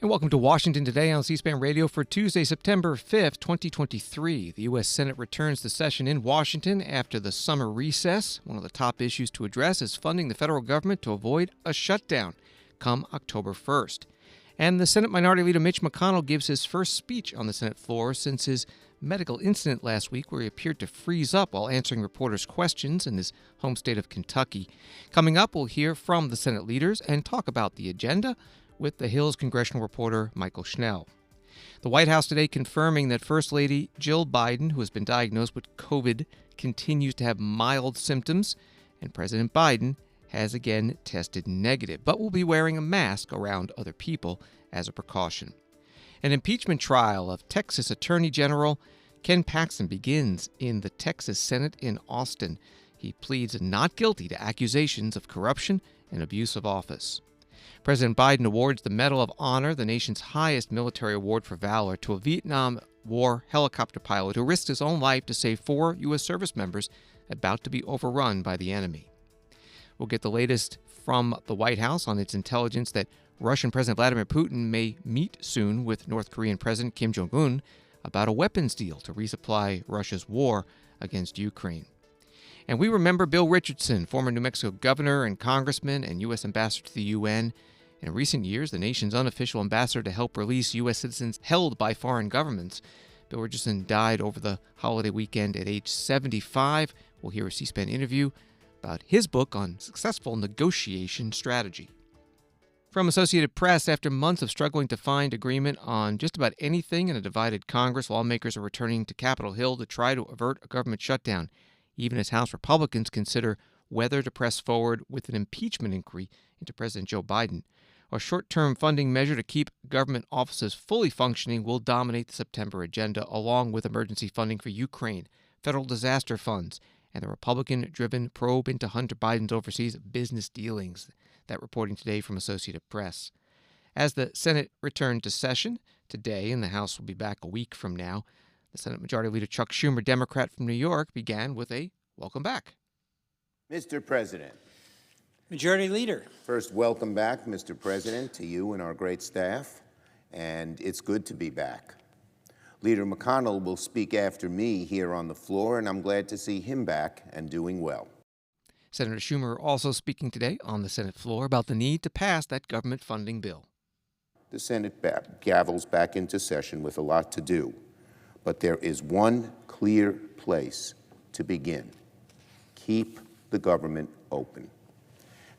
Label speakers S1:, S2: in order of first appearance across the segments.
S1: And welcome to Washington Today on C-SPAN Radio for Tuesday, September 5th, 2023. The U.S. Senate returns to session in Washington after the summer recess. One of the top issues to address is funding the federal government to avoid a shutdown come October 1st. And the Senate Minority Leader Mitch McConnell gives his first speech on the Senate floor since his medical incident last week where he appeared to freeze up while answering reporters' questions in his home state of Kentucky. Coming up, we'll hear from the Senate leaders and talk about the agenda with the Hill's Congressional reporter Mychael Schnell. The White House today confirming that First Lady Jill Biden, who has been diagnosed with COVID, continues to have mild symptoms, and President Biden has again tested negative, but will be wearing a mask around other people as a precaution. An impeachment trial of Texas Attorney General Ken Paxton begins in the Texas Senate in Austin. He pleads not guilty to accusations of corruption and abuse of office. President Biden awards the Medal of Honor, the nation's highest military award for valor, to a Vietnam War helicopter pilot who risked his own life to save 4 U.S. service members about to be overrun by the enemy. We'll get the latest from the White House on its intelligence that Russian President Vladimir Putin may meet soon with North Korean President Kim Jong-un about a weapons deal to resupply Russia's war against Ukraine. And we remember Bill Richardson, former New Mexico governor and congressman and U.S. ambassador to the UN. In recent years, the nation's unofficial ambassador to help release U.S. citizens held by foreign governments. Bill Richardson died over the holiday weekend at age 75. We'll hear a C-SPAN interview about his book on successful negotiation strategy. From Associated Press, after months of struggling to find agreement on just about anything in a divided Congress, lawmakers are returning to Capitol Hill to try to avert a government shutdown, even as House Republicans consider whether to press forward with an impeachment inquiry into President Joe Biden. A short-term funding measure to keep government offices fully functioning will dominate the September agenda, along with emergency funding for Ukraine, federal disaster funds, and the Republican-driven probe into Hunter Biden's overseas business dealings. That reporting today from Associated Press. As the Senate returned to session today, and the House will be back a week from now, the Senate Majority Leader Chuck Schumer, Democrat from New York, began with a welcome back.
S2: Mr. President.
S3: Majority Leader.
S2: First, welcome back, Mr. President, to you and our great staff, and it's good to be back. Leader McConnell will speak after me here on the floor, and I'm glad to see him back and doing well.
S1: Senator Schumer also speaking today on the Senate floor about the need to pass that government funding bill.
S2: The Senate gavels back into session with a lot to do, but there is one clear place to begin. Keep the government open.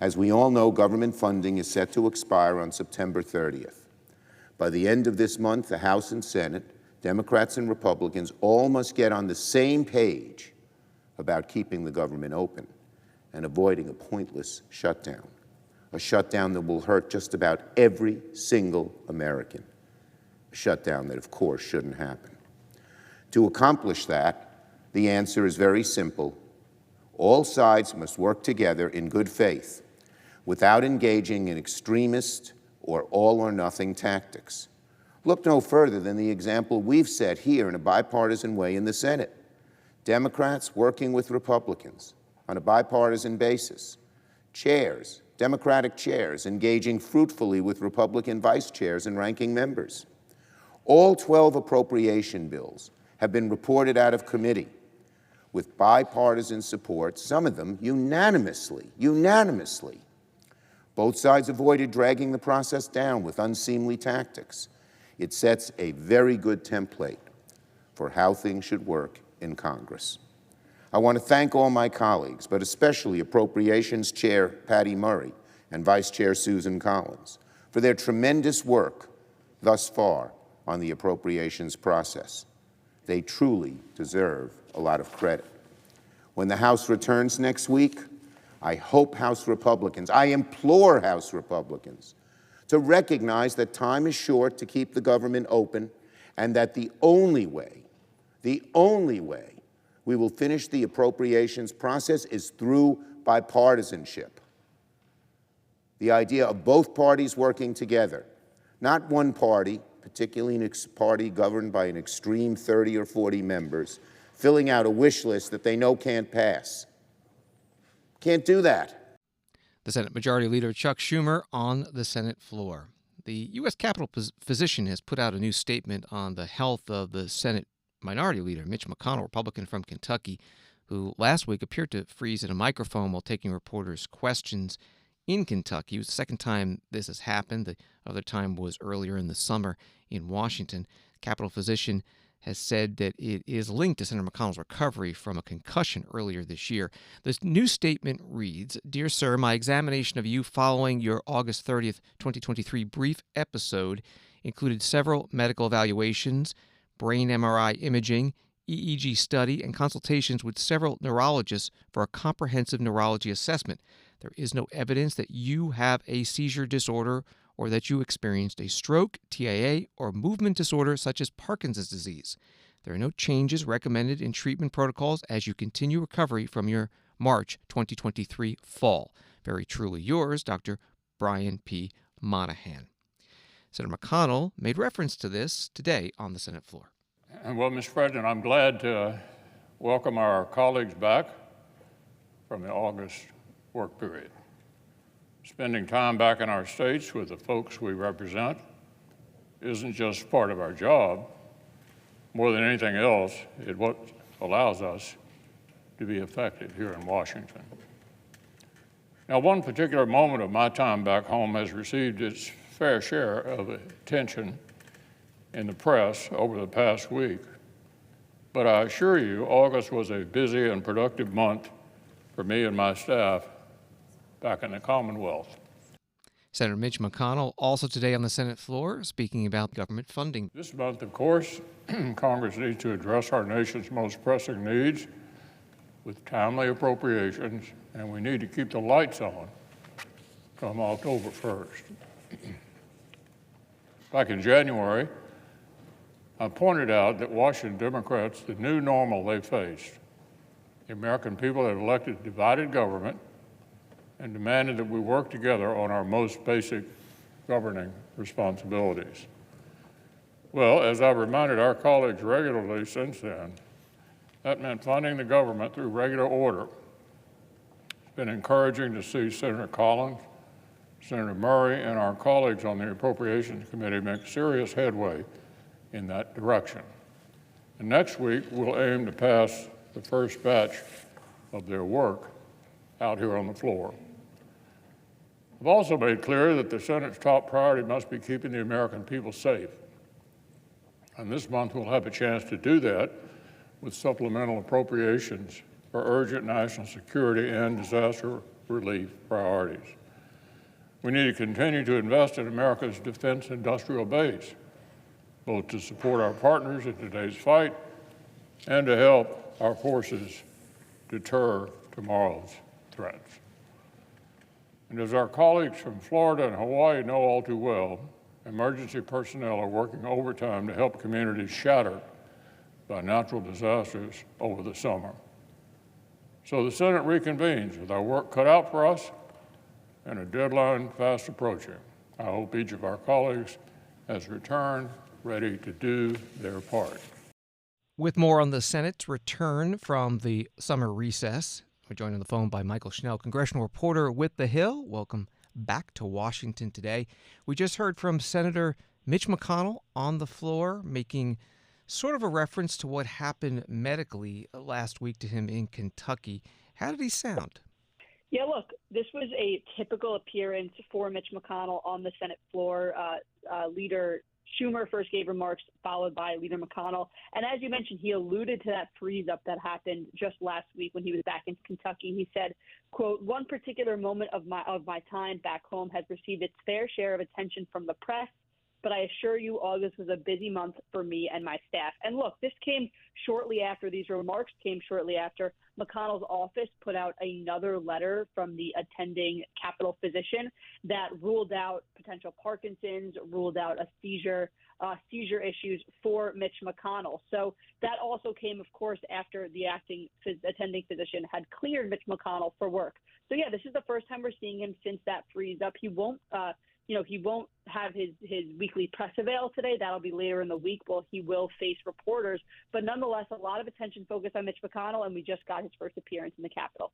S2: As we all know, government funding is set to expire on September 30th. By the end of this month, the House and Senate, Democrats and Republicans, all must get on the same page about keeping the government open and avoiding a pointless shutdown, a shutdown that will hurt just about every single American, a shutdown that, of course, shouldn't happen. To accomplish that, the answer is very simple. All sides must work together in good faith without engaging in extremist or all-or-nothing tactics. Look no further than the example we've set here in a bipartisan way in the Senate. Democrats working with Republicans on a bipartisan basis. Chairs, Democratic chairs, engaging fruitfully with Republican vice chairs and ranking members. All 12 appropriation bills have been reported out of committee with bipartisan support, some of them unanimously. Both sides avoided dragging the process down with unseemly tactics. It sets a very good template for how things should work in Congress. I want to thank all my colleagues, but especially Appropriations Chair Patty Murray and Vice Chair Susan Collins, for their tremendous work thus far on the appropriations process. They truly deserve a lot of credit. When the House returns next week, I hope House Republicans, I implore House Republicans, to recognize that time is short to keep the government open and that the only way we will finish the appropriations process is through bipartisanship. The idea of both parties working together, not one party, particularly a party governed by an extreme 30 or 40 members, filling out a wish list that they know can't pass. Can't do that.
S1: The Senate Majority Leader Chuck Schumer on the Senate floor. The U.S. Capitol Physician has put out a new statement on the health of the Senate Minority Leader Mitch McConnell, Republican from Kentucky, who last week appeared to freeze at a microphone while taking reporters' questions in Kentucky. It was the second time this has happened. The other time was earlier in the summer in Washington. Capitol Physician has said that it is linked to Senator McConnell's recovery from a concussion earlier this year. This new statement reads, "Dear Sir, my examination of you following your August 30th, 2023 brief episode included several medical evaluations, brain MRI imaging, EEG study, and consultations with several neurologists for a comprehensive neurology assessment. There is no evidence that you have a seizure disorder or that you experienced a stroke, TIA, or movement disorder such as Parkinson's disease. There are no changes recommended in treatment protocols as you continue recovery from your March 2023 fall. Very truly yours, Dr. Brian P. Monahan." Senator McConnell made reference to this today on the Senate floor.
S4: Well, Mr. President, I'm glad to welcome our colleagues back from the August work period. Spending time back in our states with the folks we represent isn't just part of our job. More than anything else, it's what allows us to be effective here in Washington. Now, one particular moment of my time back home has received its fair share of attention in the press over the past week. But I assure you, August was a busy and productive month for me and my staff back in the Commonwealth.
S1: Senator Mitch McConnell also today on the Senate floor speaking about government funding.
S4: This month, of course, Congress needs to address our nation's most pressing needs with timely appropriations, and we need to keep the lights on come October 1st. Back in January, I pointed out that Washington Democrats, the new normal they faced, the American people had elected divided government and demanded that we work together on our most basic governing responsibilities. Well, as I've reminded our colleagues regularly since then, that meant funding the government through regular order. It's been encouraging to see Senator Collins, Senator Murray, and our colleagues on the Appropriations Committee make serious headway in that direction. And next week, we'll aim to pass the first batch of their work out here on the floor. I've also made clear that the Senate's top priority must be keeping the American people safe. And this month, we'll have a chance to do that with supplemental appropriations for urgent national security and disaster relief priorities. We need to continue to invest in America's defense industrial base, both to support our partners in today's fight and to help our forces deter tomorrow's threats. And as our colleagues from Florida and Hawaii know all too well, emergency personnel are working overtime to help communities shattered by natural disasters over the summer. So the Senate reconvenes with our work cut out for us and a deadline fast approaching. I hope each of our colleagues has returned ready to do their part.
S1: With more on the Senate's return from the summer recess, we're joined on the phone by Mychael Schnell, congressional reporter with The Hill. Welcome back to Washington today. We just heard from Senator Mitch McConnell on the floor making sort of a reference to what happened medically last week to him in Kentucky. How did he sound?
S5: Yeah, look, this was a typical appearance for Mitch McConnell on the Senate floor. Leader Schumer first gave remarks, followed by Leader McConnell. And as you mentioned, he alluded to that freeze-up that happened just last week when he was back in Kentucky. He said, quote, "One particular moment of my time back home has received its fair share of attention from the press, but I assure you August was a busy month for me and my staff." And look, this came shortly after, these remarks came shortly after McConnell's office put out another letter from the attending Capitol physician that ruled out potential Parkinson's, ruled out a seizure issues for Mitch McConnell. So that also came, of course, after the attending physician had cleared Mitch McConnell for work. So yeah, this is the first time we're seeing him since that freeze up. He won't have his weekly press avail today. That'll be later in the week. Well, he will face reporters. But nonetheless, a lot of attention focused on Mitch McConnell, and we just got his first appearance in the Capitol.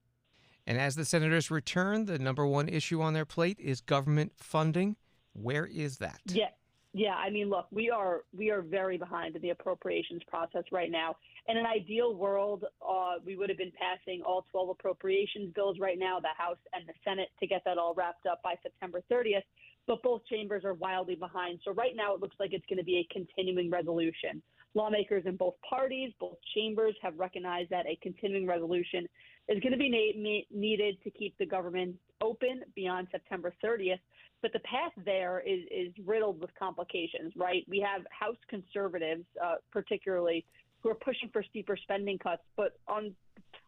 S1: And as the senators return, the number one issue on their plate is government funding. Where is that?
S5: Yeah. I mean, look, we are very behind in the appropriations process right now. In an ideal world, we would have been passing all 12 appropriations bills right now, the House and the Senate, to get that all wrapped up by September 30th. But both chambers are wildly behind. So right now it looks like it's going to be a continuing resolution. Lawmakers in both parties, both chambers, have recognized that a continuing resolution is going to be needed to keep the government open beyond September 30th. But the path there is riddled with complications, right? We have House conservatives, particularly, who are pushing for steeper spending cuts. But on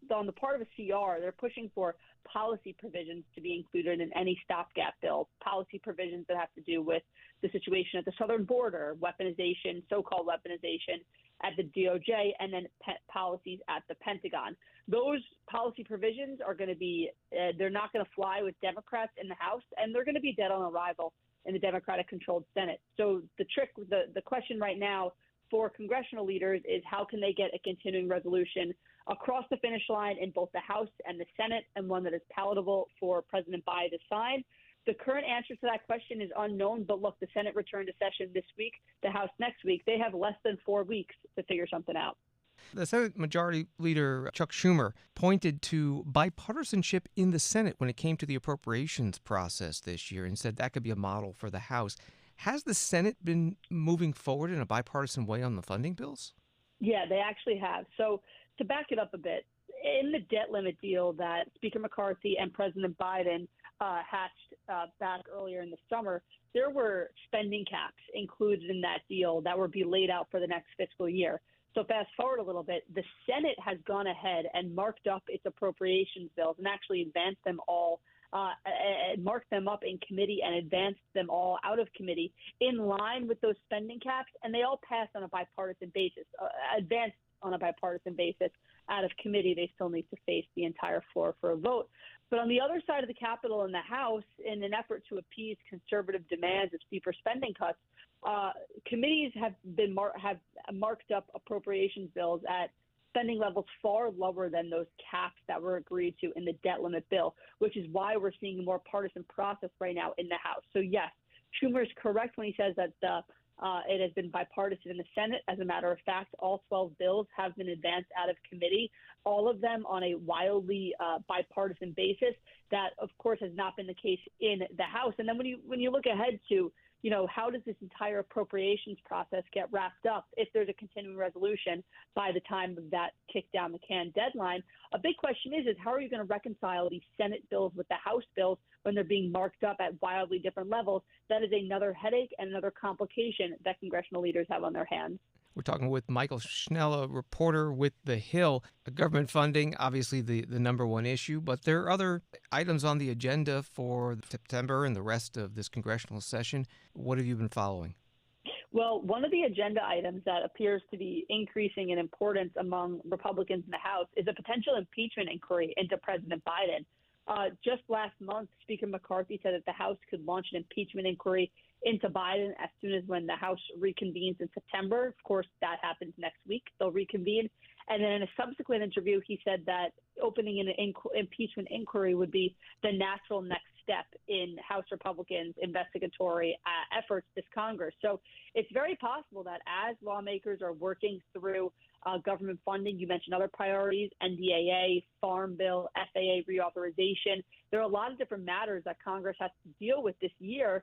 S5: the part of a CR, they're pushing for policy provisions to be included in any stopgap bill, policy provisions that have to do with the situation at the southern border, weaponization, so-called weaponization at the DOJ, and then policies at the Pentagon. Those policy provisions are going to be, they're not going to fly with Democrats in the House, and they're going to be dead on arrival in the Democratic-controlled Senate. So the question right now for congressional leaders is how can they get a continuing resolution across the finish line in both the House and the Senate, and one that is palatable for President Biden to sign. The current answer to that question is unknown, but look, the Senate returned to session this week, the House next week. They have less than 4 weeks to figure something out.
S1: The Senate Majority Leader Chuck Schumer pointed to bipartisanship in the Senate when it came to the appropriations process this year and said that could be a model for the House. Has the Senate been moving forward in a bipartisan way on the funding bills?
S5: Yeah, they actually have. So to back it up a bit, in the debt limit deal that Speaker McCarthy and President Biden hatched back earlier in the summer, there were spending caps included in that deal that would be laid out for the next fiscal year. So fast forward a little bit, the Senate has gone ahead and marked up its appropriations bills and actually advanced them all, marked them up in committee and advanced them all out of committee in line with those spending caps, and they all passed on a bipartisan basis, advanced on a bipartisan basis out of committee. They still need to face the entire floor for a vote. But on the other side of the Capitol in the House, in an effort to appease conservative demands of steeper spending cuts, committees have marked up appropriations bills at spending levels far lower than those caps that were agreed to in the debt limit bill, which is why we're seeing a more partisan process right now in the House. So yes, Schumer is correct when he says that it has been bipartisan in the Senate. As a matter of fact, all 12 bills have been advanced out of committee, all of them on a wildly bipartisan basis. That, of course, has not been the case in the House. And then when you look ahead to, how does this entire appropriations process get wrapped up if there's a continuing resolution by the time of that kick down the can deadline? A big question is how are you going to reconcile these Senate bills with the House bills when they're being marked up at wildly different levels? That is another headache and another complication that congressional leaders have on their hands.
S1: We're talking with Mychael Schnell, a reporter with The Hill. Government funding, obviously the number one issue, but there are other items on the agenda for September and the rest of this congressional session. What have you been following?
S5: Well, one of the agenda items that appears to be increasing in importance among Republicans in the House is a potential impeachment inquiry into President Biden. Just last month, Speaker McCarthy said that the House could launch an impeachment inquiry into Biden as soon as when the House reconvenes in September. Of course, that happens next week. They'll reconvene. And then in a subsequent interview, he said that opening an impeachment inquiry would be the natural next step in House Republicans' investigatory efforts this Congress. So it's very possible that as lawmakers are working through government funding, you mentioned other priorities, NDAA, Farm Bill, FAA reauthorization. There are a lot of different matters that Congress has to deal with this year.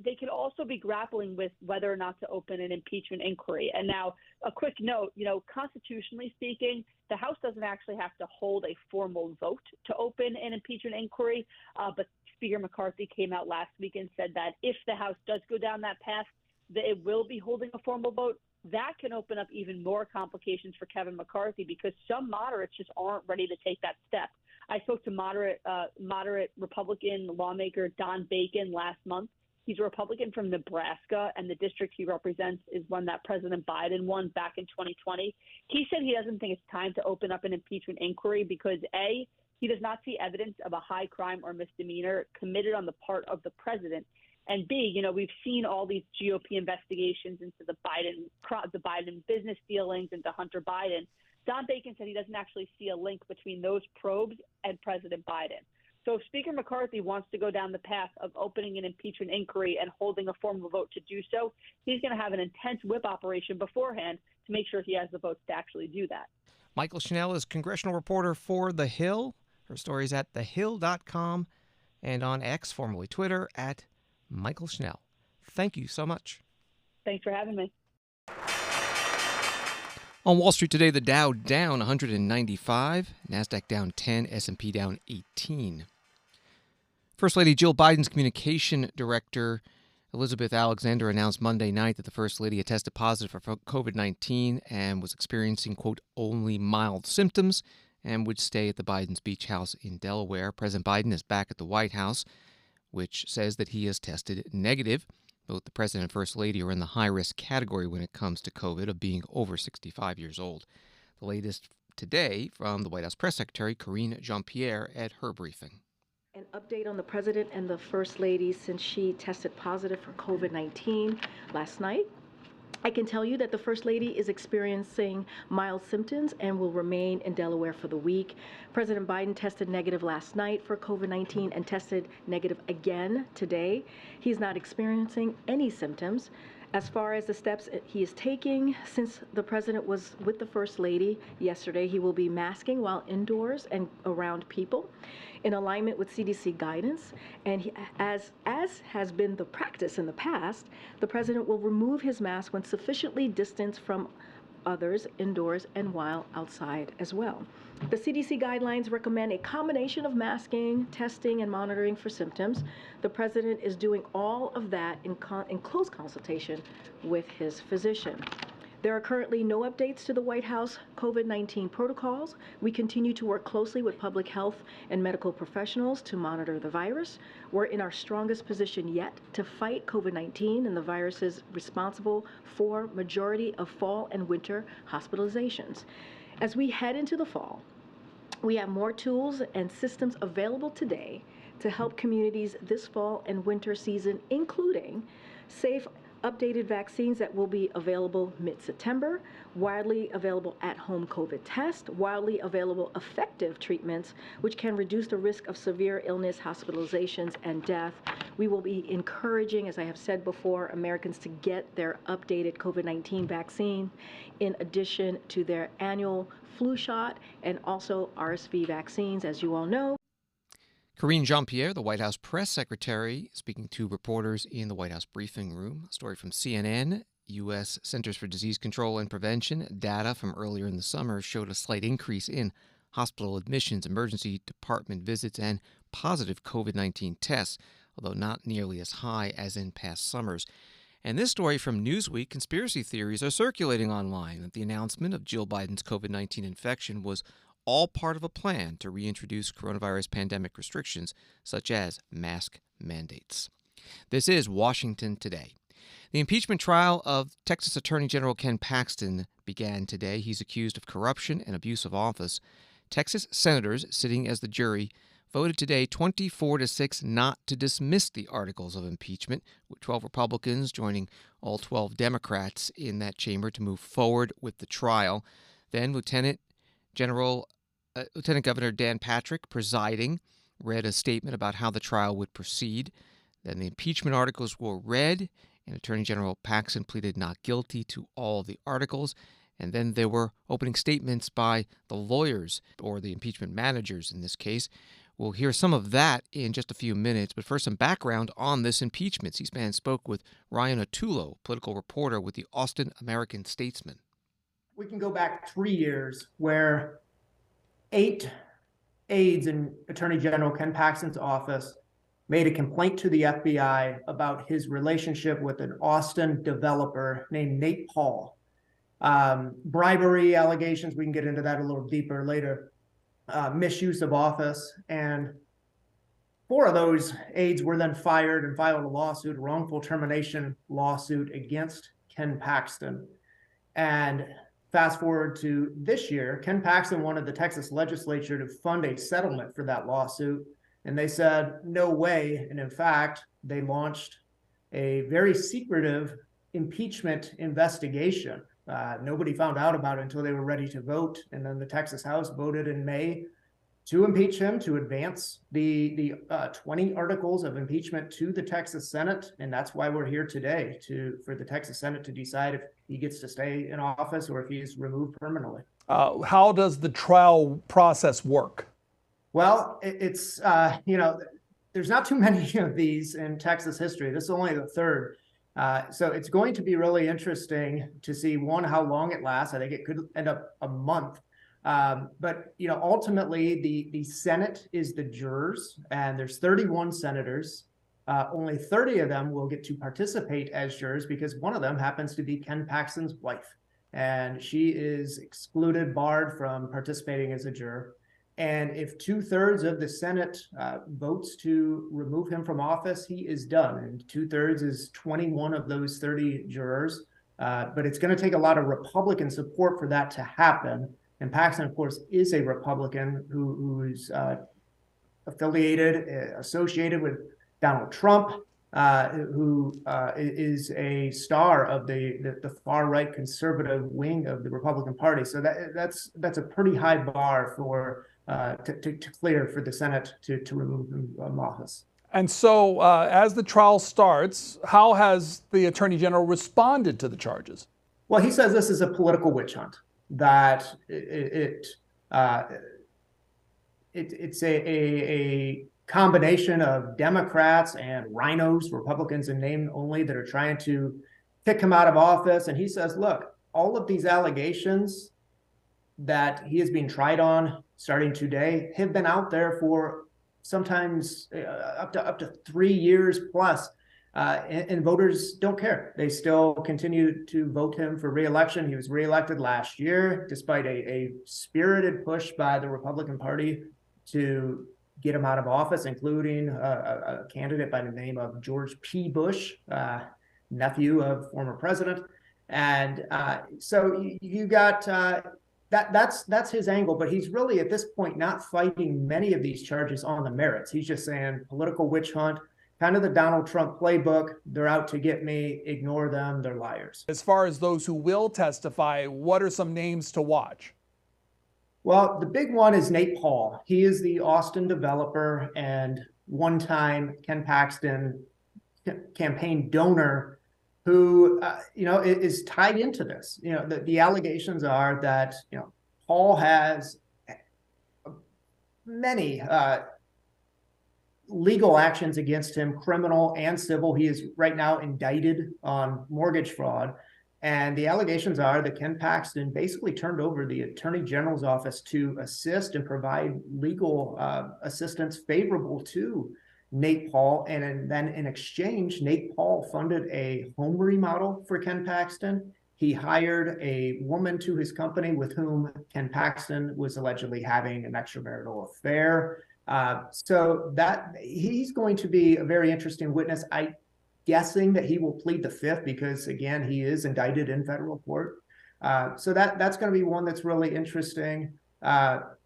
S5: They could also be grappling with whether or not to open an impeachment inquiry. And now, a quick note, constitutionally speaking, the House doesn't actually have to hold a formal vote to open an impeachment inquiry. But Speaker McCarthy came out last week and said that if the House does go down that path, that it will be holding a formal vote. That can open up even more complications for Kevin McCarthy because some moderates just aren't ready to take that step. I spoke to moderate Republican lawmaker Don Bacon last month. He's a Republican from Nebraska, and the district he represents is one that President Biden won back in 2020. He said he doesn't think it's time to open up an impeachment inquiry because, A, he does not see evidence of a high crime or misdemeanor committed on the part of the president. And B, we've seen all these GOP investigations into the Biden business dealings into Hunter Biden. Don Bacon said he doesn't actually see a link between those probes and President Biden. So if Speaker McCarthy wants to go down the path of opening an impeachment inquiry and holding a formal vote to do so, he's going to have an intense whip operation beforehand to make sure he has the votes to actually do that.
S1: Mychael Schnell is congressional reporter for The Hill. Her story is at thehill.com and on X, formerly Twitter, at Mychael Schnell. Thank you so much.
S5: Thanks for having me.
S1: On Wall Street today, the Dow down 195, NASDAQ down 10, S&P down 18. First Lady Jill Biden's communication director, Elizabeth Alexander, announced Monday night that the First Lady had tested positive for COVID-19 and was experiencing, quote, only mild symptoms and would stay at the Biden's beach house in Delaware. President Biden is back at the White House, which says that he has tested negative. Both the President and First Lady are in the high-risk category when it comes to COVID of being over 65 years old. The latest today from the White House Press Secretary, Karine Jean-Pierre, at her briefing.
S6: An update on the President and the First Lady since she tested positive for COVID-19 last night. I can tell you that the First Lady is experiencing mild symptoms and will remain in Delaware for the week. President Biden tested negative last night for COVID-19 and tested negative again today. He's not experiencing any symptoms. As far as the steps he is taking, since the president was with the First Lady yesterday, he will be masking while indoors and around people in alignment with CDC guidance. And as has been the practice in the past, the president will remove his mask when sufficiently distanced from others indoors and while outside as well. The CDC guidelines recommend a combination of masking, testing, and monitoring for symptoms. The president is doing all of that in close consultation with his physician. There are currently no updates to the White House COVID-19 protocols. We continue to work closely with public health and medical professionals to monitor the virus. We're in our strongest position yet to fight COVID-19, and the virus is responsible for majority of fall and winter hospitalizations. As we head into the fall, we have more tools and systems available today to help communities this fall and winter season, including safe updated vaccines that will be available mid-September, widely available at-home COVID test, widely available effective treatments which can reduce the risk of severe illness, hospitalizations, and death. We will be encouraging, as I have said before, Americans to get their updated COVID-19 vaccine in addition to their annual flu shot and also RSV vaccines, as you all know.
S1: Karine Jean-Pierre, the White House press secretary, speaking to reporters in the White House briefing room. A story from CNN. U.S. Centers for Disease Control and Prevention data from earlier in the summer showed a slight increase in hospital admissions, emergency department visits, and positive COVID-19 tests, although not nearly as high as in past summers. And this story from Newsweek, conspiracy theories are circulating online that the announcement of Jill Biden's COVID-19 infection was all part of a plan to reintroduce coronavirus pandemic restrictions, such as mask mandates. This is Washington Today. The impeachment trial of Texas Attorney General Ken Paxton began today. He's accused of corruption and abuse of office. Texas senators, sitting as the jury, voted today 24-6 not to dismiss the articles of impeachment, with 12 Republicans joining all 12 Democrats in that chamber to move forward with the trial. Then Lieutenant Governor Dan Patrick, presiding, read a statement about how the trial would proceed. Then the impeachment articles were read, and Attorney General Paxton pleaded not guilty to all the articles. And then there were opening statements by the lawyers, or the impeachment managers in this case. We'll hear some of that in just a few minutes, but first some background on this impeachment. C-SPAN spoke with Ryan Ottullo, political reporter with the Austin American-Statesman.
S7: We can go back 3 years where 8 aides in Attorney General Ken Paxton's office made a complaint to the FBI about his relationship with an Austin developer named Nate Paul. Bribery allegations, we can get into that a little deeper later, misuse of office, and 4 of those aides were then fired and filed a lawsuit, a wrongful termination lawsuit against Ken Paxton. And fast forward to this year, Ken Paxton wanted the Texas legislature to fund a settlement for that lawsuit, and they said, no way. And in fact, they launched a very secretive impeachment investigation. Nobody found out about it until they were ready to vote. And then the Texas House voted in May to impeach him, to advance the 20 articles of impeachment to the Texas Senate. And that's why we're here today, for the Texas Senate to decide if he gets to stay in office or if he's removed permanently.
S8: How does the trial process work?
S7: Well, it's, there's not too many of these in Texas history. This is only the third. So it's going to be really interesting to see, one, how long it lasts. I think it could end up a month. But ultimately, the Senate is the jurors, and there's 31 senators. Only 30 of them will get to participate as jurors because one of them happens to be Ken Paxton's wife, and she is excluded, barred from participating as a juror. And if 2/3 of the Senate votes to remove him from office, he is done. And 2/3 is 21 of those 30 jurors. But it's going to take a lot of Republican support for that to happen. And Paxton, of course, is a Republican who's associated with Donald Trump, who is a star of the far-right conservative wing of the Republican Party. So that's a pretty high bar for to clear for the Senate to remove him from office.
S8: And so as the trial starts, how has the Attorney General responded to the charges?
S7: Well, he says this is a political witch hunt, that it's a combination of Democrats and rhinos, Republicans in name only, that are trying to kick him out of office. And he says, look, all of these allegations that he is being tried on starting today have been out there for sometimes up to 3 years plus. And voters don't care. They still continue to vote him for re-election. He was re-elected last year, despite a spirited push by the Republican Party to get him out of office, including a candidate by the name of George P. Bush, nephew of former president. And so you got that's his angle, but he's really at this point not fighting many of these charges on the merits. He's just saying political witch hunt, kind of the Donald Trump playbook. They're out to get me, ignore them, they're liars.
S8: As far as those who will testify, what are some names to watch?
S7: Well, the big one is Nate Paul. He is the Austin developer and one-time Ken Paxton campaign donor who, is tied into this. The allegations are that, Paul has many legal actions against him, criminal and civil. He is right now indicted on mortgage fraud. And the allegations are that Ken Paxton basically turned over the Attorney General's office to assist and provide legal assistance favorable to Nate Paul. And then in exchange, Nate Paul funded a home remodel for Ken Paxton. He hired a woman to his company with whom Ken Paxton was allegedly having an extramarital affair. So that he's going to be a very interesting witness. I'm guessing that he will plead the fifth because, again, he is indicted in federal court. So that's going to be one that's really interesting.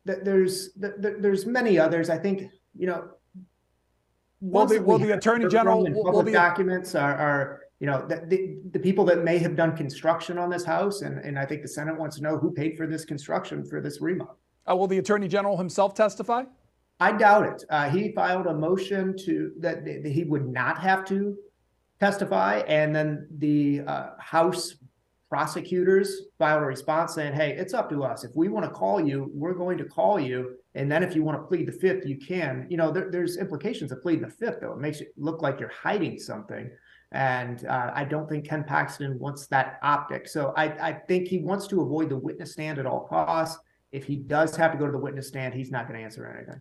S7: There's many others. I think,
S8: Will the Attorney General
S7: public documents are the people that may have done construction on this house, and I think the Senate wants to know who paid for this construction for this remodel.
S8: Will the Attorney General himself testify?
S7: I doubt it. He filed a motion that he would not have to testify, and then the House prosecutors filed a response saying, hey, it's up to us. If we want to call you, we're going to call you. And then if you want to plead the fifth, you can. There's implications of pleading the fifth, though. It makes it look like you're hiding something. And I don't think Ken Paxton wants that optic. So I think he wants to avoid the witness stand at all costs. If he does have to go to the witness stand, he's not going to answer anything.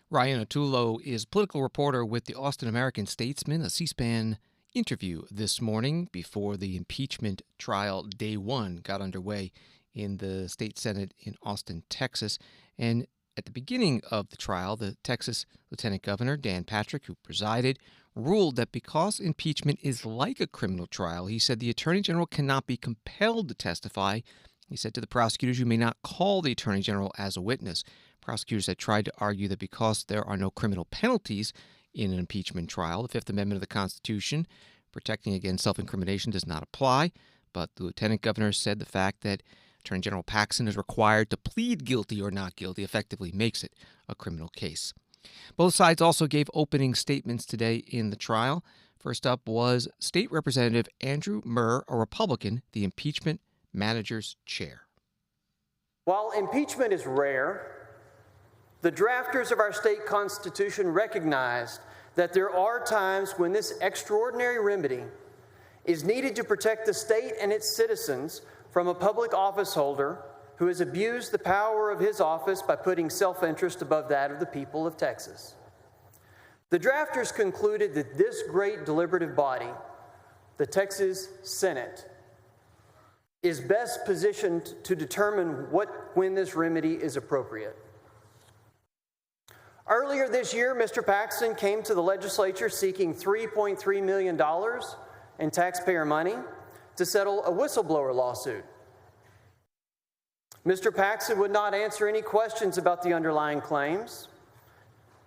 S1: Ryan Otullo is political reporter with the Austin American-Statesman, a C-SPAN interview this morning before the impeachment trial day one got underway in the state Senate in Austin, Texas. And at the beginning of the trial, the Texas Lieutenant Governor, Dan Patrick, who presided, ruled that because impeachment is like a criminal trial, he said the Attorney General cannot be compelled to testify. He said to the prosecutors, you may not call the Attorney General as a witness. Prosecutors had tried to argue that because there are no criminal penalties in an impeachment trial, the Fifth Amendment of the Constitution protecting against self-incrimination does not apply. But the lieutenant governor said the fact that Attorney General Paxton is required to plead guilty or not guilty, effectively makes it a criminal case. Both sides also gave opening statements today in the trial. First up was State Representative Andrew Murr, a Republican, the impeachment manager's chair.
S9: While impeachment is rare, the drafters of our state constitution recognized that there are times when this extraordinary remedy is needed to protect the state and its citizens from a public office holder who has abused the power of his office by putting self-interest above that of the people of Texas. The drafters concluded that this great deliberative body, the Texas Senate, is best positioned to determine when this remedy is appropriate. Earlier this year, Mr. Paxton came to the legislature seeking $3.3 million in taxpayer money to settle a whistleblower lawsuit. Mr. Paxton would not answer any questions about the underlying claims.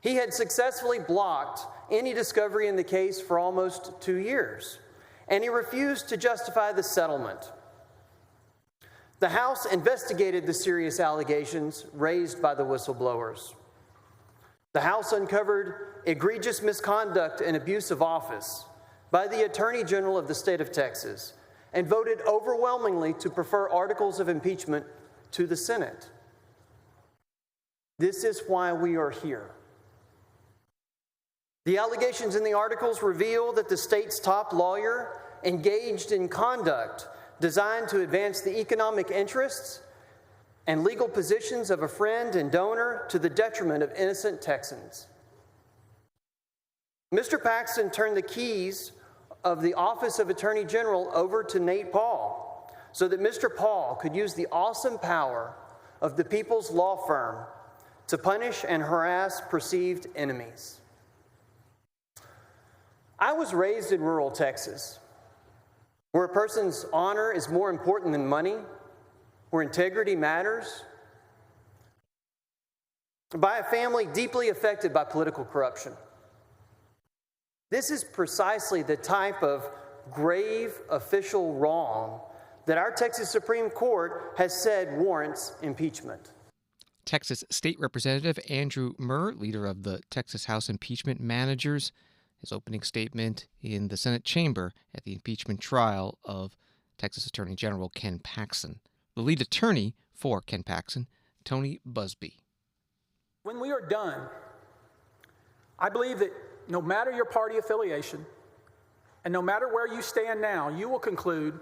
S9: He had successfully blocked any discovery in the case for almost 2 years, and he refused to justify the settlement. The House investigated the serious allegations raised by the whistleblowers. The House uncovered egregious misconduct and abuse of office by the Attorney General of the state of Texas and voted overwhelmingly to prefer articles of impeachment to the Senate. This is why we are here. The allegations in the articles reveal that the state's top lawyer engaged in conduct designed to advance the economic interests and legal positions of a friend and donor to the detriment of innocent Texans. Mr. Paxton turned the keys of the Office of Attorney General over to Nate Paul so that Mr. Paul could use the awesome power of the People's Law Firm to punish and harass perceived enemies. I was raised in rural Texas, where a person's honor is more important than money, where integrity matters, by a family deeply affected by political corruption. This is precisely the type of grave official wrong that our Texas Supreme Court has said warrants impeachment.
S1: Texas State Representative Andrew Murr, leader of the Texas House Impeachment Managers, his opening statement in the Senate chamber at the impeachment trial of Texas Attorney General Ken Paxton. The lead attorney for Ken Paxton, Tony Busby.
S10: When we are done, I believe that no matter your party affiliation and no matter where you stand now, you will conclude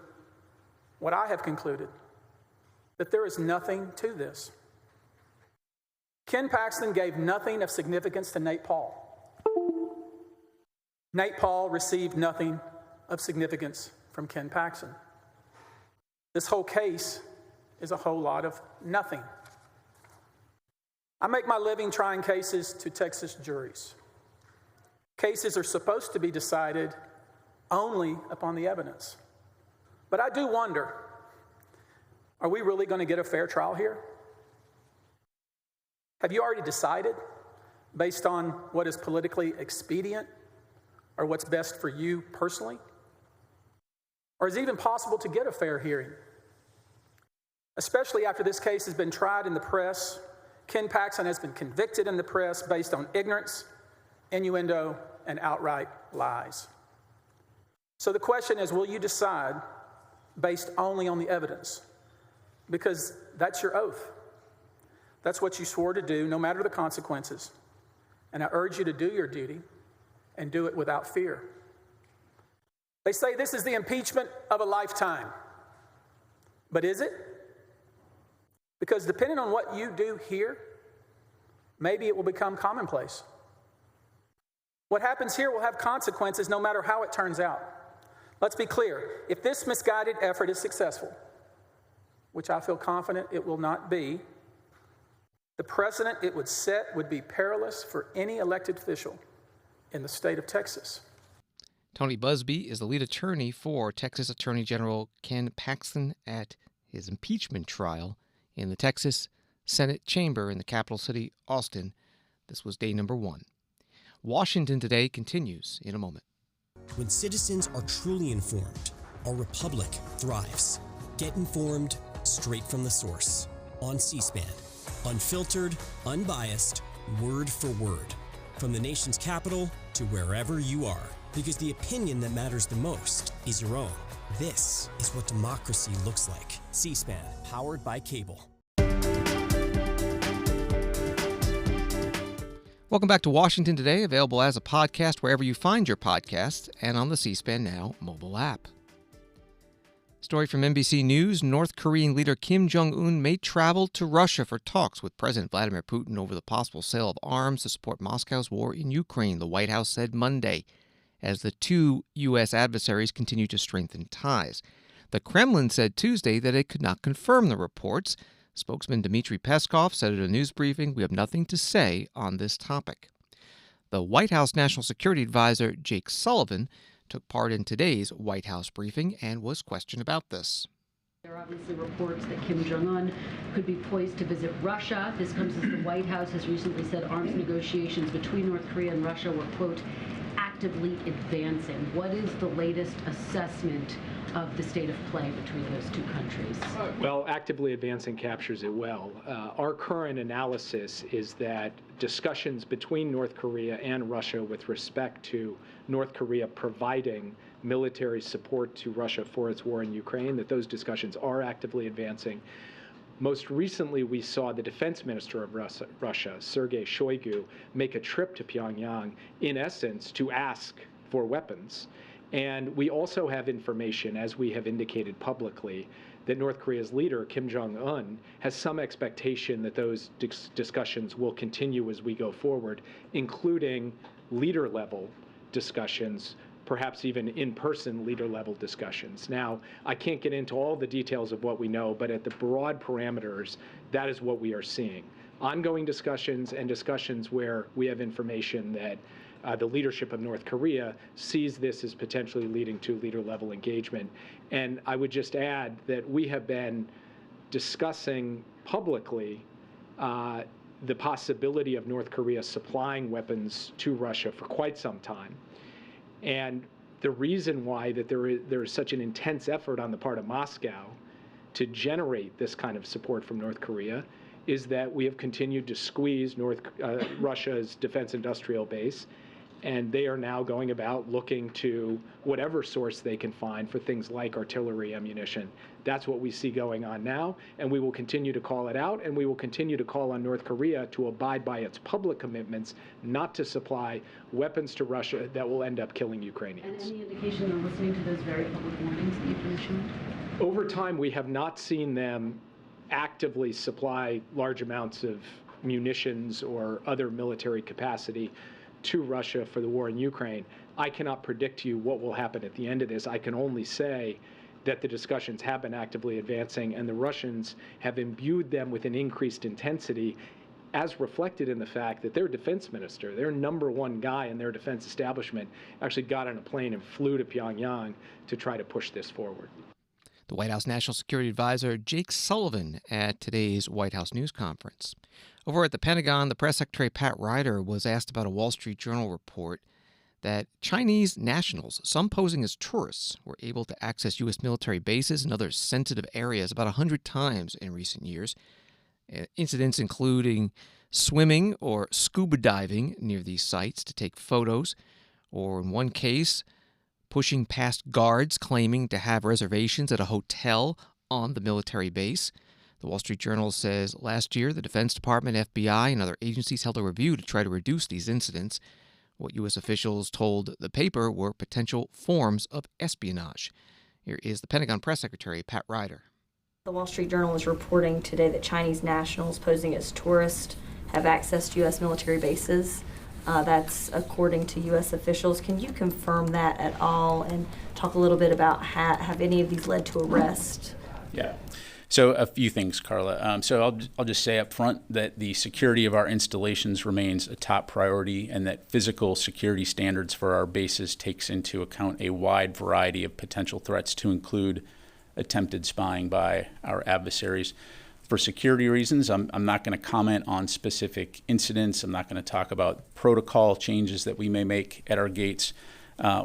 S10: what I have concluded, that there is nothing to this. Ken Paxton gave nothing of significance to Nate Paul. Nate Paul received nothing of significance from Ken Paxton. This whole case is a whole lot of nothing. I make my living trying cases to Texas juries. Cases are supposed to be decided only upon the evidence. But I do wonder, are we really going to get a fair trial here? Have you already decided based on what is politically expedient or what's best for you personally? Or is it even possible to get a fair hearing? Especially after this case has been tried in the press, Ken Paxton has been convicted in the press based on ignorance, innuendo, and outright lies. So the question is, will you decide based only on the evidence? Because that's your oath. That's what you swore to do, no matter the consequences. And I urge you to do your duty and do it without fear. They say this is the impeachment of a lifetime. But is it? Because depending on what you do here, maybe it will become commonplace. What happens here will have consequences no matter how it turns out. Let's be clear. If this misguided effort is successful, which I feel confident it will not be, the precedent it would set would be perilous for any elected official in the state of Texas.
S1: Tony Busby is the lead attorney for Texas Attorney General Ken Paxton at his impeachment trial in the Texas Senate chamber in the capital city, Austin. This was day number 1. Washington Today continues in a moment.
S11: When citizens are truly informed, our republic thrives. Get informed, straight from the source, on C-SPAN. Unfiltered, unbiased, word for word. From the nation's capital to wherever you are. Because the opinion that matters the most is your own. This is what democracy looks like. C-SPAN, powered by cable.
S1: Welcome back to Washington Today, available as a podcast wherever you find your podcasts and on the C-SPAN Now mobile app. Story from NBC News, North Korean leader Kim Jong-un may travel to Russia for talks with President Vladimir Putin over the possible sale of arms to support Moscow's war in Ukraine, the White House said Monday, as the two U.S. adversaries continue to strengthen ties. The Kremlin said Tuesday that it could not confirm the reports. Spokesman Dmitry Peskov said at a news briefing, "We have nothing to say on this topic." The White House National Security Advisor Jake Sullivan took part in today's White House briefing and was questioned about this.
S12: There are obviously reports that Kim Jong-un could be poised to visit Russia. This comes as the White House has recently said arms negotiations between North Korea and Russia were, quote, actively advancing. What is the latest assessment of the state of play between those two countries?
S13: Well, actively advancing captures it well. Our current analysis is that discussions between North Korea and Russia with respect to North Korea providing military support to Russia for its war in Ukraine, that those discussions are actively advancing. Most recently, we saw the defense minister of Russia, Sergei Shoigu, make a trip to Pyongyang, in essence, to ask for weapons. And we also have information, as we have indicated publicly, that North Korea's leader, Kim Jong-un, has some expectation that those discussions will continue as we go forward, including leader-level discussions, perhaps even in-person leader-level discussions. Now, I can't get into all the details of what we know, but at the broad parameters, that is what we are seeing. Ongoing discussions and discussions where we have information that the leadership of North Korea sees this as potentially leading to leader-level engagement. And I would just add that we have been discussing publicly the possibility of North Korea supplying weapons to Russia for quite some time. And the reason why that there is such an intense effort on the part of Moscow to generate this kind of support from North Korea is that we have continued to squeeze Russia's defense industrial base, and they are now going about looking to whatever source they can find for things like artillery ammunition. That's what we see going on now, and we will continue to call it out, and we will continue to call on North Korea to abide by its public commitments not to supply weapons to Russia that will end up killing Ukrainians.
S12: And any indication they're listening to those very public warnings that you've mentioned?
S13: Over time, we have not seen them actively supply large amounts of munitions or other military capacity to Russia for the war in Ukraine. I cannot predict to you what will happen at the end of this. I can only say that the discussions have been actively advancing, and the Russians have imbued them with an increased intensity, as reflected in the fact that their defense minister, their number one guy in their defense establishment, actually got on a plane and flew to Pyongyang to try to push this forward.
S1: The White House National Security Advisor Jake Sullivan at today's White House news conference. Over at the Pentagon, the Press Secretary Pat Ryder was asked about a Wall Street Journal report that Chinese nationals, some posing as tourists, were able to access U.S. military bases and other sensitive areas about 100 times in recent years. Incidents including swimming or scuba diving near these sites to take photos, or in one case, pushing past guards claiming to have reservations at a hotel on the military base. The Wall Street Journal says last year the Defense Department, FBI, and other agencies held a review to try to reduce these incidents. What U.S. officials told the paper were potential forms of espionage. Here is the Pentagon Press Secretary, Pat Ryder.
S14: The Wall Street Journal is reporting today that Chinese nationals posing as tourists have accessed U.S. military bases. That's according to U.S. officials. Can you confirm that at all and talk a little bit about have any of these led to arrest?
S15: Yeah. So a few things, Carla. So I'll just say up front that the security of our installations remains a top priority, and that physical security standards for our bases takes into account a wide variety of potential threats, to include attempted spying by our adversaries. For security reasons, I'm not going to comment on specific incidents. I'm not going to talk about protocol changes that we may make at our gates,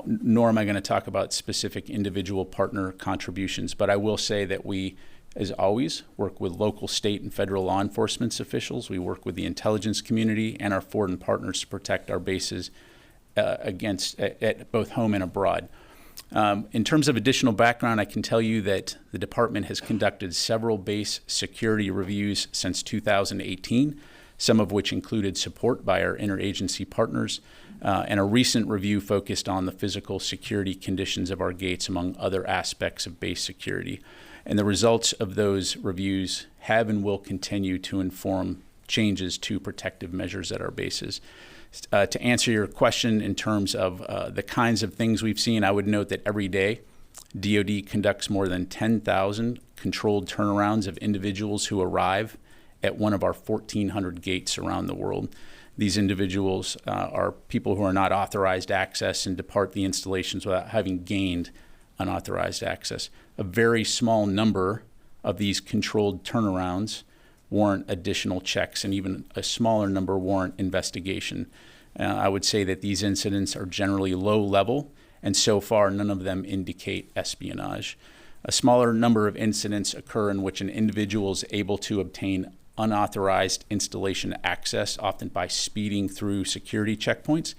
S15: nor am I going to talk about specific individual partner contributions. But I will say that we as always, work with local, state, and federal law enforcement officials. We work with the intelligence community and our foreign partners to protect our bases at both home and abroad. In terms of additional background, I can tell you that the department has conducted several base security reviews since 2018, some of which included support by our interagency partners, and a recent review focused on the physical security conditions of our gates, among other aspects of base security. And the results of those reviews have and will continue to inform changes to protective measures at our bases. To answer your question in terms of the kinds of things we've seen, I would note that every day DoD conducts more than 10,000 controlled turnarounds of individuals who arrive at one of our 1,400 gates around the world. These individuals are people who are not authorized access and depart the installations without having gained unauthorized access. A very small number of these controlled turnarounds warrant additional checks, and even a smaller number warrant investigation. I would say that these incidents are generally low level, and so far none of them indicate espionage. A smaller number of incidents occur in which an individual is able to obtain unauthorized installation access, often by speeding through security checkpoints.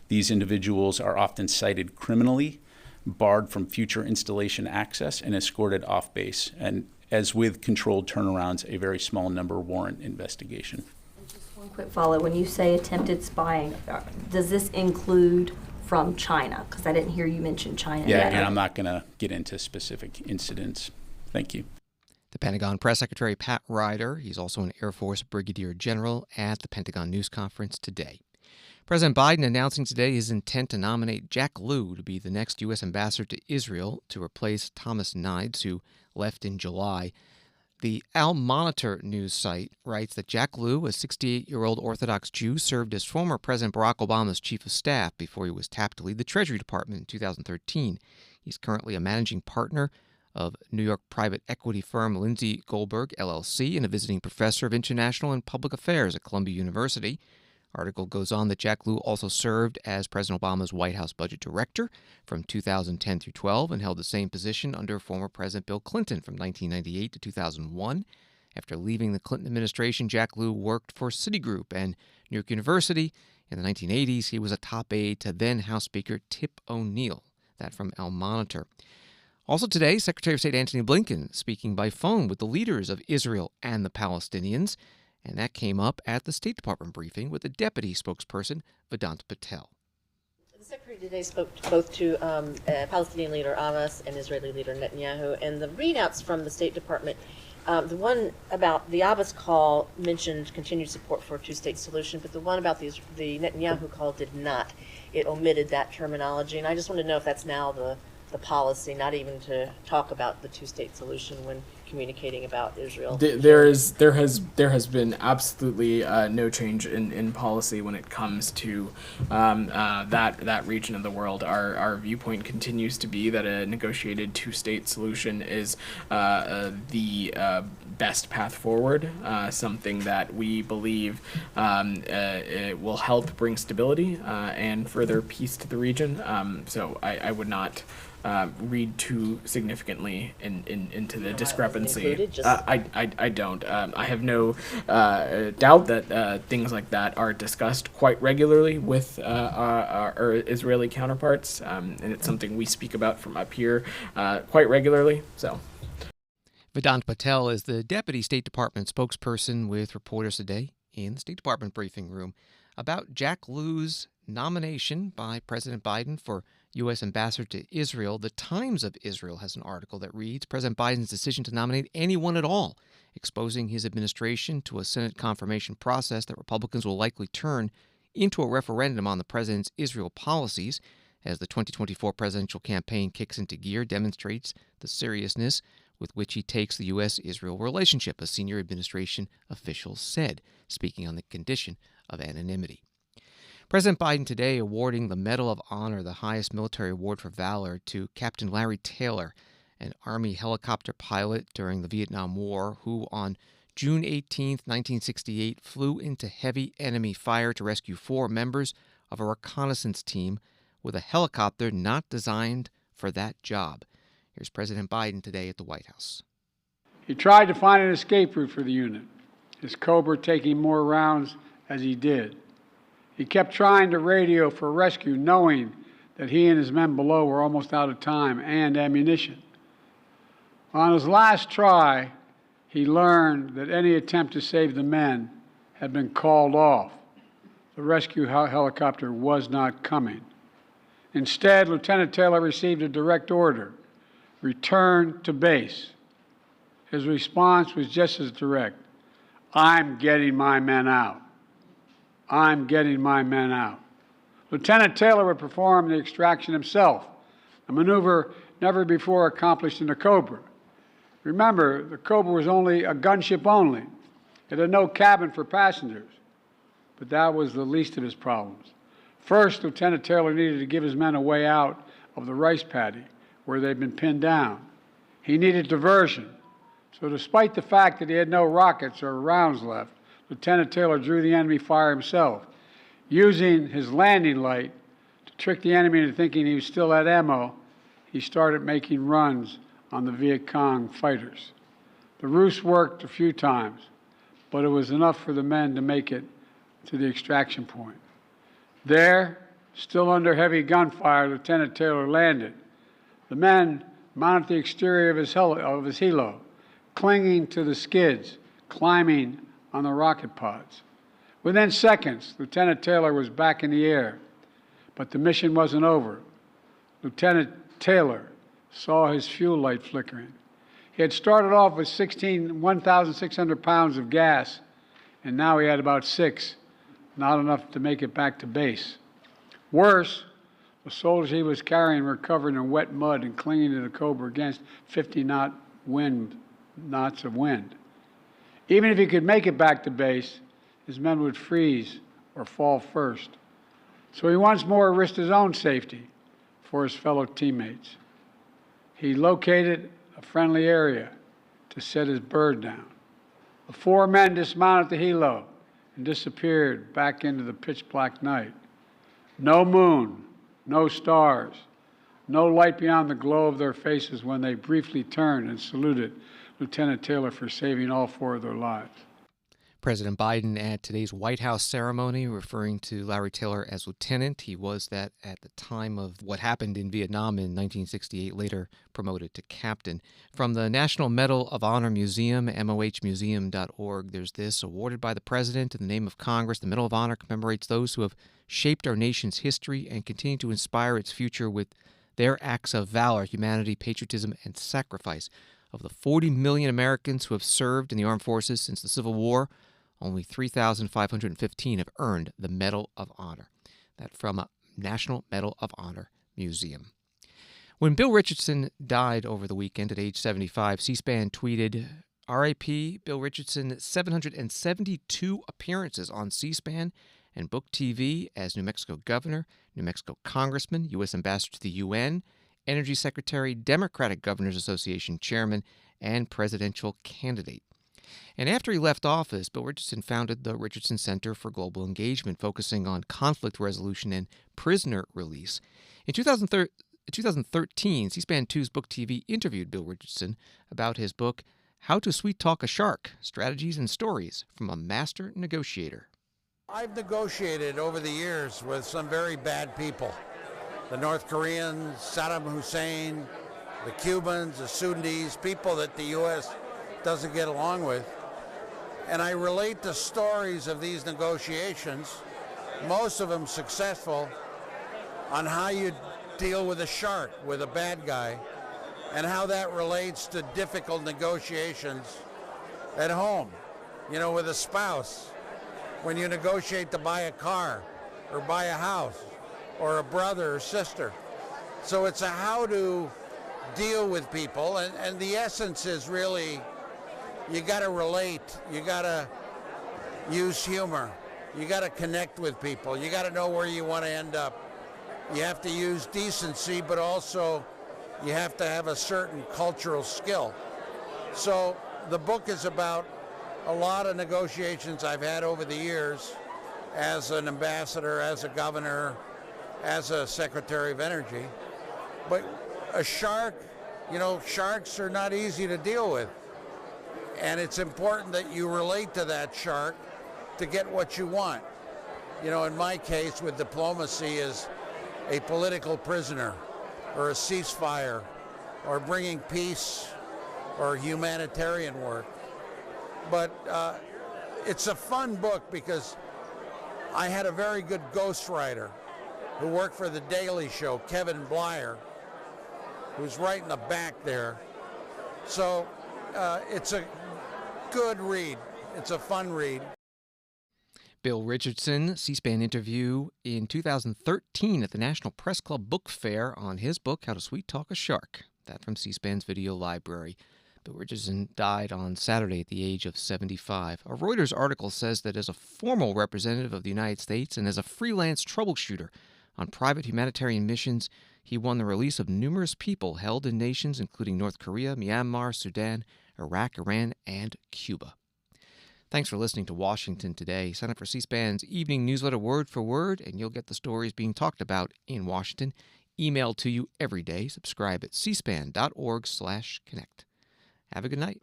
S15: These individuals are often cited criminally, barred from future installation access, and escorted off base. And as with controlled turnarounds, a very small number warrant investigation.
S14: Just one quick follow. When you say attempted spying, does this include from China? Because I didn't hear you mention China.
S15: Yeah, and I'm not going to get into specific incidents. Thank you.
S1: The Pentagon Press Secretary Pat Ryder, he's also an Air Force Brigadier General, at the Pentagon News Conference today. President Biden announcing today his intent to nominate Jack Lew to be the next U.S. ambassador to Israel to replace Thomas Nides, who left in July. The Al Monitor news site writes that Jack Lew, a 68-year-old Orthodox Jew, served as former President Barack Obama's chief of staff before he was tapped to lead the Treasury Department in 2013. He's currently a managing partner of New York private equity firm Lindsay Goldberg, LLC, and a visiting professor of international and public affairs at Columbia University. Article goes on that Jack Lew also served as President Obama's White House budget director from 2010 through 12 and held the same position under former President Bill Clinton from 1998 to 2001. After leaving the Clinton administration, Jack Lew worked for Citigroup and New York University. In the 1980s, he was a top aide to then House Speaker Tip O'Neill. That from Al Monitor. Also today, Secretary of State Antony Blinken speaking by phone with the leaders of Israel and the Palestinians. And that came up at the State Department briefing with the deputy spokesperson, Vedant Patel.
S16: The Secretary today spoke both to Palestinian leader Abbas and Israeli leader Netanyahu, and the readouts from the State Department, the one about the Abbas call mentioned continued support for a two-state solution, but the one about the Netanyahu call did not. It omitted that terminology, and I just want to know if that's now the policy, not even to talk about the two-state solution when communicating about Israel.
S17: There has been absolutely no change in policy when it comes to that region of the world. Our viewpoint continues to be that a negotiated two-state solution is the best path forward, something that we believe it will help bring stability and further peace to the region. So I would not read too significantly into the discrepancy. I don't. I have no doubt that things like that are discussed quite regularly with our Israeli counterparts, and it's something we speak about from up here quite regularly. So.
S1: Vedant Patel is the Deputy State Department spokesperson with reporters today in the State Department briefing room about Jack Lew's nomination by President Biden for U.S. Ambassador to Israel. The Times of Israel has an article that reads, President Biden's decision to nominate anyone at all, exposing his administration to a Senate confirmation process that Republicans will likely turn into a referendum on the president's Israel policies as the 2024 presidential campaign kicks into gear, demonstrates the seriousness with which he takes the U.S.-Israel relationship, a senior administration official said, speaking on the condition of anonymity. President Biden today awarding the Medal of Honor, the highest military award for valor, to Captain Larry Taylor, an Army helicopter pilot during the Vietnam War, who on June 18, 1968, flew into heavy enemy fire to rescue 4 members of a reconnaissance team with a helicopter not designed for that job. Here's President Biden today at the White House.
S18: He tried to find an escape route for the unit, his Cobra taking more rounds as he did. He kept trying to radio for rescue, knowing that he and his men below were almost out of time and ammunition. On his last try, he learned that any attempt to save the men had been called off. The rescue helicopter was not coming. Instead, Lieutenant Taylor received a direct order: return to base. His response was just as direct: I'm getting my men out. I'm getting my men out. Lieutenant Taylor would perform the extraction himself, a maneuver never before accomplished in the Cobra. Remember, the Cobra was only a gunship only. It had no cabin for passengers. But that was the least of his problems. First, Lieutenant Taylor needed to give his men a way out of the rice paddy where they'd been pinned down. He needed diversion. So despite the fact that he had no rockets or rounds left, Lieutenant Taylor drew the enemy fire himself, using his landing light to trick the enemy into thinking he was still at ammo. He started making runs on the Viet Cong fighters. The ruse worked a few times, but it was enough for the men to make it to the extraction point. There, still under heavy gunfire, Lieutenant Taylor landed. The men mounted the exterior of his helo, clinging to the skids, climbing on the rocket pods. Within seconds, Lieutenant Taylor was back in the air, but the mission wasn't over. Lieutenant Taylor saw his fuel light flickering. He had started off with 1,600 pounds of gas, and now he had about 6, not enough to make it back to base. Worse, the soldiers he was carrying were covered in wet mud and clinging to the Cobra against 50 knots of wind. Even if he could make it back to base, his men would freeze or fall first. So he once more risked his own safety for his fellow teammates. He located a friendly area to set his bird down. The 4 men dismounted the helo and disappeared back into the pitch-black night. No moon, no stars, no light beyond the glow of their faces when they briefly turned and saluted Lieutenant Taylor for saving all 4 of their lives.
S1: President Biden at today's White House ceremony referring to Larry Taylor as lieutenant. He was that at the time of what happened in Vietnam in 1968, later promoted to captain. From the National Medal of Honor Museum, mohmuseum.org, there's this: awarded by the President in the name of Congress, the Medal of Honor commemorates those who have shaped our nation's history and continue to inspire its future with their acts of valor, humanity, patriotism, and sacrifice. Of the 40 million Americans who have served in the armed forces since the Civil War, only 3,515 have earned the Medal of Honor. That from a National Medal of Honor Museum. When Bill Richardson died over the weekend at age 75, C-SPAN tweeted, R.I.P. Bill Richardson, 772 appearances on C-SPAN and Book TV as New Mexico Governor, New Mexico Congressman, U.S. Ambassador to the UN, Energy Secretary, Democratic Governors Association Chairman, and presidential candidate. And after he left office, Bill Richardson founded the Richardson Center for Global Engagement, focusing on conflict resolution and prisoner release. In 2013, C-SPAN 2's Book TV interviewed Bill Richardson about his book, How to Sweet Talk a Shark, Strategies and Stories from a Master Negotiator.
S19: I've negotiated over the years with some very bad people. The North Koreans, Saddam Hussein, the Cubans, the Sudanese, people that the U.S. doesn't get along with. And I relate the stories of these negotiations, most of them successful, on how you deal with a shark, with a bad guy, and how that relates to difficult negotiations at home, you know, with a spouse, when you negotiate to buy a car or buy a house or a brother or sister. So it's a how to deal with people, and the essence is really, you got to relate, you got to use humor, you got to connect with people, you got to know where you want to end up. You have to use decency, but also you have to have a certain cultural skill. So the book is about a lot of negotiations I've had over the years as an ambassador, as a governor, as a Secretary of Energy. But a shark, you know, sharks are not easy to deal with. And it's important that you relate to that shark to get what you want. You know, in my case with diplomacy is a political prisoner or a ceasefire or bringing peace or humanitarian work. But it's a fun book because I had a very good ghostwriter who worked for The Daily Show, Kevin Blyer, who's right in the back there. So it's a good read. It's a fun read.
S1: Bill Richardson, C-SPAN interview in 2013 at the National Press Club Book Fair on his book, How to Sweet Talk a Shark. That from C-SPAN's video library. Bill Richardson died on Saturday at the age of 75. A Reuters article says that as a formal representative of the United States and as a freelance troubleshooter on private humanitarian missions, he won the release of numerous people held in nations including North Korea, Myanmar, Sudan, Iraq, Iran, and Cuba. Thanks for listening to Washington Today. Sign up for C-SPAN's evening newsletter word for word, and you'll get the stories being talked about in Washington emailed to you every day. Subscribe at cspan.org/connect. Have a good night.